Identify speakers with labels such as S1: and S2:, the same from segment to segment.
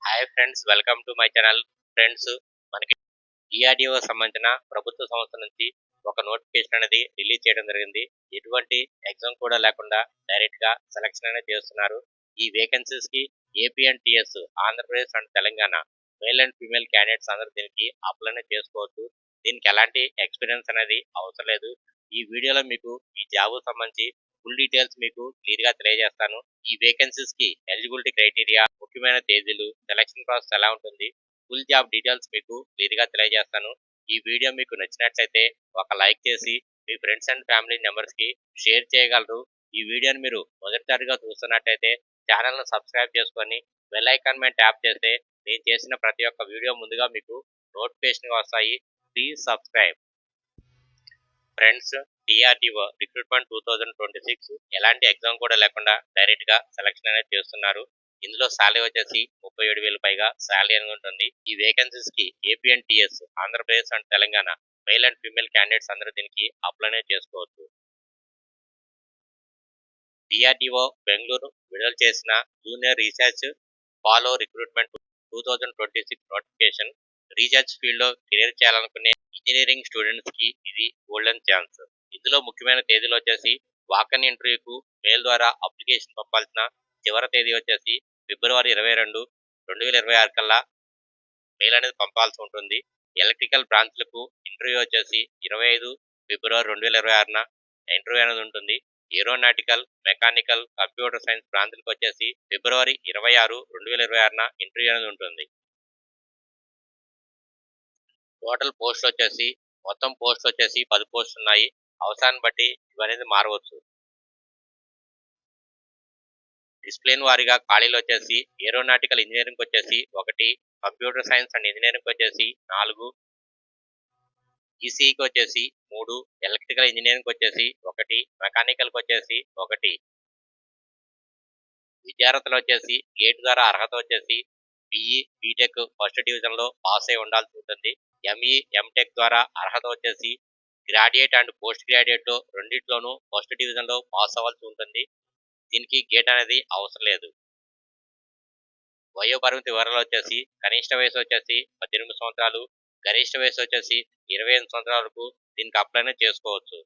S1: Hi friends, welcome to my channel. Friends, మనకి DRDO సంబంధించిన ప్రభుత్వ సంస్థ నుంచి ఒక నోటిఫికేషన్ అనేది రిలీజ్ చేయడం జరిగింది. ఎటువంటి ఎగ్జామ్ కూడా లేకుండా డైరెక్ట్ గా సెలక్షన్ అనేది చేస్తున్నారు. ఈ వేకెన్సీస్ కి AP and TS, Andhra Pradesh and Telangana male and female candidates అందరూ దీనికి అప్లై చేసుకోవచ్చు. దీనికి ఎలాంటి ఎక్స్పీరియన్స్ అనేది అవసరం లేదు. ఈ వీడియోలో మీకు ఈ జాబ్ సంబంధించి ఫుల్ డీటెయిల్స్ మీకు క్లియర్ గా తెలియజేస్తాను. ఈ వేకెన్సీస్ కి ఎలిజిబిలిటీ క్రైటీరియా, ముఖ్యమైన తేదీలు, సెలక్షన్ ప్రాసెస్ ఎలా ఉంటుంది, ఫుల్ జాబ్ డీటెయిల్స్ మీకు క్లియర్ గా తెలియజేస్తాను. ఈ వీడియో మీకు నచ్చినట్లయితే ఒక లైక్ చేసి మీ ఫ్రెండ్స్ అండ్ ఫ్యామిలీ మెంబర్స్ కి షేర్ చేయగలరు. ఈ వీడియోని మీరు మొదటిసారిగా చూస్తున్నట్లయితే ఛానల్ ను సబ్స్క్రైబ్ చేసుకొని బెల్ ఐకాన్ మీద ట్యాప్ చేస్తే నేను చేసిన ప్రతి ఒక్క వీడియో ముందుగా మీకు నోటిఫికేషన్ వస్తాయి. Please subscribe. Friends, DRDO recruitment 2026 ఎలాంటి ఎగ్జామ్ కూడా లేకుండా డైరెక్ట్ గా సెలక్షన్ అనేది చేస్తున్నారు. ఇందులో శాలరీ వచ్చేసి 37,000 పైగా శాలరీ అని ఉంటుంది. ఈ వేకెన్సీస్ కి AP and TS, Andhra Pradesh and Telangana male and female candidates అందరూ దీనికి అప్లై చేసుకోవచ్చు. డిఆర్డిఓ బెంగళూరు విడుదల చేసిన junior research follow recruitment 2026 notification. Research field లో కెరీర్ చేయాలనుకునే ఇంజనీరింగ్ స్టూడెంట్స్ కి ఇది గోల్డెన్ ఛాన్స్. ఇందులో ముఖ్యమైన తేదీలు వచ్చేసి వాకన్ ఇంటర్వ్యూకు మెయిల్ ద్వారా అప్లికేషన్ పంపాల్సిన చివరి తేదీ వచ్చేసి ఫిబ్రవరి 22, 2026 కల్లా మెయిల్ అనేది పంపాల్సి ఉంటుంది. ఎలక్ట్రికల్ బ్రాంచ్లకు ఇంటర్వ్యూ వచ్చేసి 25 ఫిబ్రవరి 2026న ఇంటర్వ్యూ అనేది ఉంటుంది. ఏరోనాటికల్, మెకానికల్, కంప్యూటర్ సైన్స్ బ్రాంచ్లకు వచ్చేసి ఫిబ్రవరి 26, 2026న ఇంటర్వ్యూ అనేది ఉంటుంది. టోటల్ పోస్ట్ వచ్చేసి మొత్తం పోస్ట్ వచ్చేసి 10 పోస్టులు ఉన్నాయి. అవసరాన్ని బట్టి ఇవనేది మారవచ్చు. డిసిప్లిన్ వారీగా ఖాళీలు వచ్చేసి ఏరోనాటికల్ ఇంజనీరింగ్ వచ్చేసి 1, కంప్యూటర్ సైన్స్ అండ్ ఇంజనీరింగ్ వచ్చేసి 4, ఈసీఈకి వచ్చేసి 3, ఎలక్ట్రికల్ ఇంజనీరింగ్ వచ్చేసి 1, మెకానికల్ వచ్చేసి 1. విద్యార్థులు వచ్చేసి గేట్ ద్వారా అర్హత వచ్చేసి బిఈ, బీటెక్ ఫస్ట్ డివిజన్ లో పాస్ అయి ఉండాల్సి ఉంటుంది. ఎంఈ, ఎంటెక్ ద్వారా అర్హత వచ్చేసి గ్రాడ్యుయేట్ అండ్ పోస్ట్ గ్రాడ్యుయేట్ రెండింటిలోనూ ఫస్ట్ డివిజన్ లో పాస్ అవ్వాల్సి ఉంటుంది. దీనికి గేట్ అనేది అవసరం లేదు. వయోపరిమితి వివరాలు వచ్చేసి కనిష్ట వయసు వచ్చేసి 18 సంవత్సరాలు, గరిష్ట వయసు వచ్చేసి 28 సంవత్సరాల వరకు దీనికి అప్లై చేసుకోవచ్చు.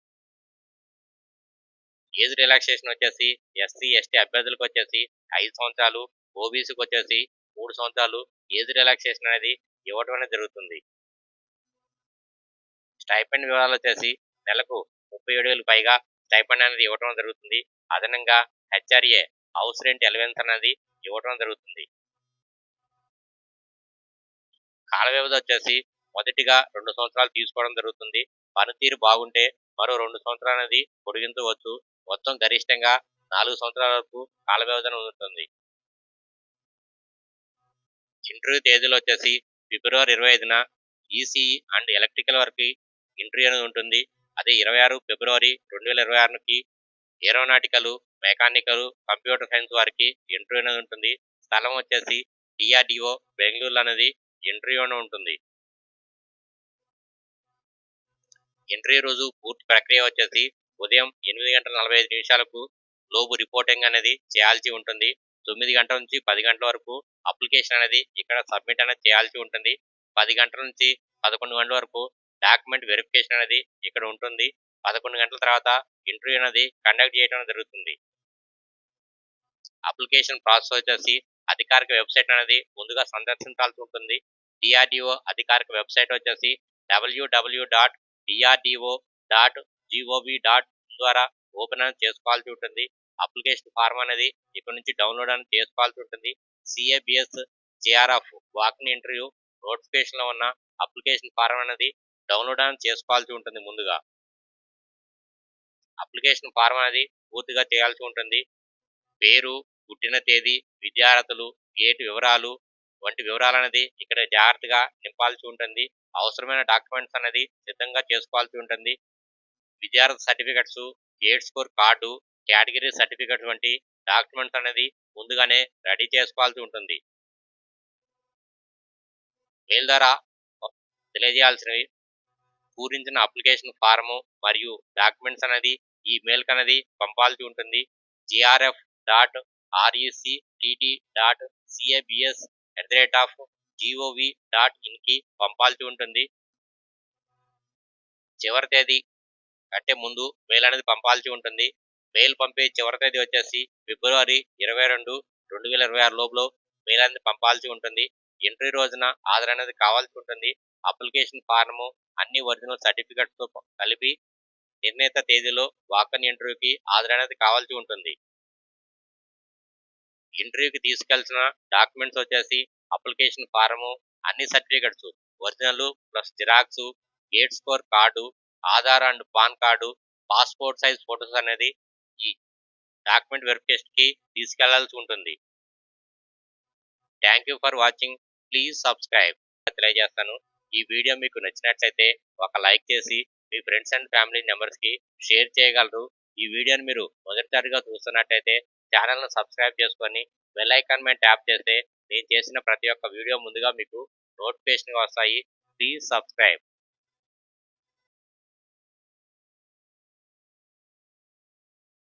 S1: ఏజ్ రిలాక్సేషన్ వచ్చేసి ఎస్సీ, ఎస్టీ అభ్యర్థులకు వచ్చేసి 5 సంవత్సరాలు, ఓబీసీకి వచ్చేసి 3 సంవత్సరాలు ఏజ్ రిలాక్సేషన్ అనేది ఇవ్వడం అనేది జరుగుతుంది. స్టైపెండ్ వివరాలు వచ్చేసి నెలకు 37,000 పైగా స్టైపెండ్ అనేది ఇవ్వడం జరుగుతుంది. అదనంగా హెచ్ఆర్ఏ హౌస్ రెంట్ అలవెన్స్ అనేది ఇవ్వడం జరుగుతుంది. కాల వ్యవధి వచ్చేసి మొదటిగా 2 సంవత్సరాలు తీసుకోవడం జరుగుతుంది. పనితీరు బాగుంటే మరో 2 సంవత్సరాలు అనేది పొడిగించవచ్చు. మొత్తం గరిష్టంగా 4 సంవత్సరాల వరకు కాల వ్యవధి ఉంటుంది. ఇంటర్వ్యూ తేదీలు వచ్చేసి ఫిబ్రవరి 25న ఈసీఈ అండ్ ఎలక్ట్రికల్ వరకు ఇంటర్వ్యూ అనేది ఉంటుంది. అదే 26 ఫిబ్రవరి 2026కి ఏరోనాటికల్, మెకానికల్, కంప్యూటర్ సైన్స్ వారికి ఇంటర్వ్యూ అనేది ఉంటుంది. స్థలం వచ్చేసి డిఆర్డిఓ బెంగళూరు అనేది ఇంటర్వ్యూ ఉంటుంది. ఇంటర్వ్యూ రోజు పూర్తి ప్రక్రియ వచ్చేసి ఉదయం 8:45 లోపు రిపోర్టింగ్ అనేది చేయాల్సి ఉంటుంది. 9 గంటల నుంచి 10 గంటల వరకు అప్లికేషన్ అనేది ఇక్కడ సబ్మిట్ అనేది చేయాల్సి ఉంటుంది. 10 గంటల నుంచి 11 గంటల వరకు డాక్యుమెంట్ వెరిఫికేషన్ అనేది ఇక్కడ ఉంటుంది. 11 గంటల తర్వాత ఇంటర్వ్యూ అనేది కండక్ట్ చేయడం జరుగుతుంది. అప్లికేషన్ ప్రాసెస్ వచ్చేసి అధికారిక వెబ్సైట్ అనేది ముందుగా సందర్శించాల్సి ఉంటుంది. డిఆర్డిఓ అధికారిక వెబ్సైట్ వచ్చేసి www.drdo.gov.in ద్వారా ఓపెన్ అనేది చేసుకోవాల్సి ఉంటుంది. అప్లికేషన్ ఫార్మ్ అనేది ఇక్కడ నుంచి డౌన్లోడ్ అనేది చేసుకోవాల్సి ఉంటుంది. సిఏబిఎస్ జేఆర్ఎఫ్ వాకిన్ ఇంటర్వ్యూ నోటిఫికేషన్ లో ఉన్న అప్లికేషన్ ఫార్మ్ అనేది డౌన్లోడ్ అనేది చేసుకోవాల్సి ఉంటుంది. ముందుగా అప్లికేషన్ ఫార్మ్ అనేది పూర్తిగా చేయాల్సి ఉంటుంది. పేరు, పుట్టిన తేదీ, విద్యార్థులు, గేట్ వివరాలు వంటి వివరాలు అనేది ఇక్కడ జాగ్రత్తగా నింపాల్సి ఉంటుంది. అవసరమైన డాక్యుమెంట్స్ అనేది సిద్ధంగా చేసుకోవాల్సి ఉంటుంది. విద్యార్థి certificates, gate score card, category certificates వంటి డాక్యుమెంట్స్ అనేది ముందుగానే రెడీ చేసుకోవాల్సి ఉంటుంది. మెయిల్ ద్వారా తెలియజేయాల్సినవి పూరించిన అప్లికేషన్ ఫారము మరియు డాక్యుమెంట్స్ అనేది ఈ మెయిల్ అనేది పంపాల్సి ఉంటుంది. grf.rectt.cabs @gov.in పంపాల్సి ఉంటుంది. చివరి తేదీ అంటే ముందు మెయిల్ అనేది పంపాల్సి ఉంటుంది. మెయిల్ పంపే చివరి తేదీ వచ్చేసి ఫిబ్రవరి 22, 2026 లోపల మెయిల్ అనేది పంపాల్సి ఉంటుంది. ఎంట్రీ రోజున ఆధార్ అనేది కావాల్సి ఉంటుంది. అప్లికేషన్ ఫారము అన్ని ఒరిజినల్ సర్టిఫికెట్స్తో కలిపి నిర్ణీత తేదీలో వాకన్ ఇంటర్వ్యూకి ఆధార్ అనేది కావాల్సి ఉంటుంది. ఇంటర్వ్యూకి తీసుకెళ్లిన డాక్యుమెంట్స్ వచ్చేసి అప్లికేషన్ ఫారము, అన్ని certificates original plus xerox, gate score card, Aadhaar and pan card, passport size photos అనేది ఈ డాక్యుమెంట్ వెరిఫికేషన్ కి తీసుకెళ్లాల్సి ఉంటుంది. Thank you for watching. Please subscribe. తెలియజేస్తాను. ఈ వీడియో మీకు నచ్చినట్లయితే ఒక లైక్ చేసి మీ ఫ్రెండ్స్ అండ్ ఫ్యామిలీ మెంబర్స్ కి షేర్ చేయగలరు. ఈ వీడియోని మీరు మొదటిసారిగా చూస్తున్నట్లయితే ఛానల్ను సబ్స్క్రైబ్ చేసుకొని బెల్ ఐకాన్ మీద ట్యాప్ చేస్తే నేను చేసిన ప్రతి ఒక్క వీడియో ముందుగా మీకు నోటిఫికేషన్ వస్తాయి. Please subscribe.